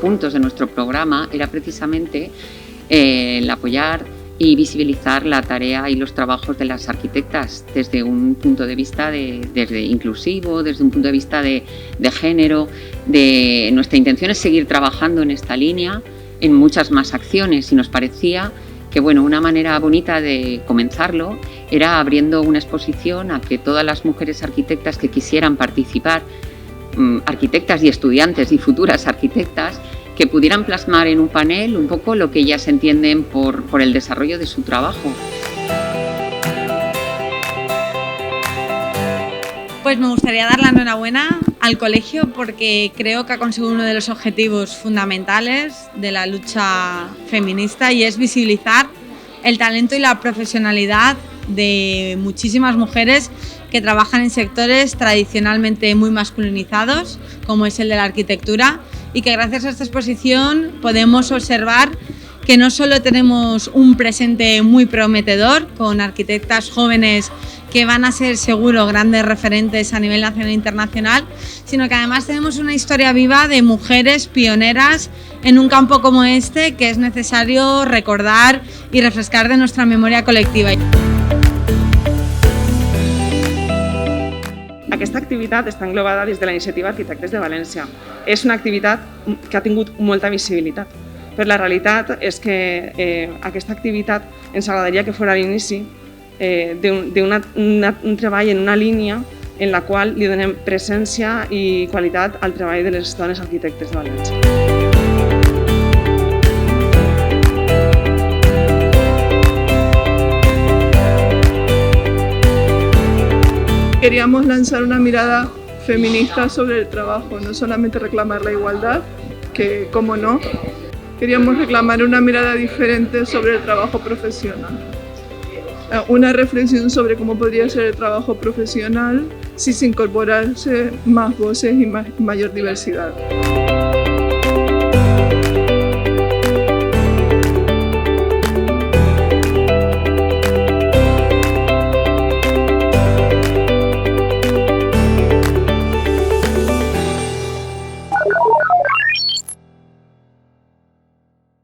puntos de nuestro programa era precisamente el apoyar y visibilizar la tarea y los trabajos de las arquitectas desde un punto de vista desde inclusivo, desde un punto de vista de género. Nuestra intención es seguir trabajando en esta línea, en muchas más acciones, y nos parecía que una manera bonita de comenzarlo era abriendo una exposición a que todas las mujeres arquitectas que quisieran participar, arquitectas y estudiantes y futuras arquitectas, que pudieran plasmar en un panel un poco lo que ellas entienden por el desarrollo de su trabajo. Pues me gustaría dar la enhorabuena al colegio porque creo que ha conseguido uno de los objetivos fundamentales de la lucha feminista, y es visibilizar el talento y la profesionalidad de muchísimas mujeres que trabajan en sectores tradicionalmente muy masculinizados, como es el de la arquitectura, y que gracias a esta exposición podemos observar que no solo tenemos un presente muy prometedor con arquitectas jóvenes que van a ser seguro grandes referentes a nivel nacional e internacional, sino que además tenemos una historia viva de mujeres pioneras en un campo como este que es necesario recordar y refrescar de nuestra memoria colectiva. Aquesta activitat està englobada dins de la iniciativa Arquitectes de València. És una activitat que ha tingut molta visibilitat, però la realitat és que aquesta activitat ens agradaria que fos l'inici d'un treball en una línia en la qual li donem presència i qualitat al treball de les dones arquitectes de València. Queríamos lanzar una mirada feminista sobre el trabajo, no solamente reclamar la igualdad, que como no, queríamos reclamar una mirada diferente sobre el trabajo profesional. Una reflexión sobre cómo podría ser el trabajo profesional si se incorporase más voces y mayor diversidad.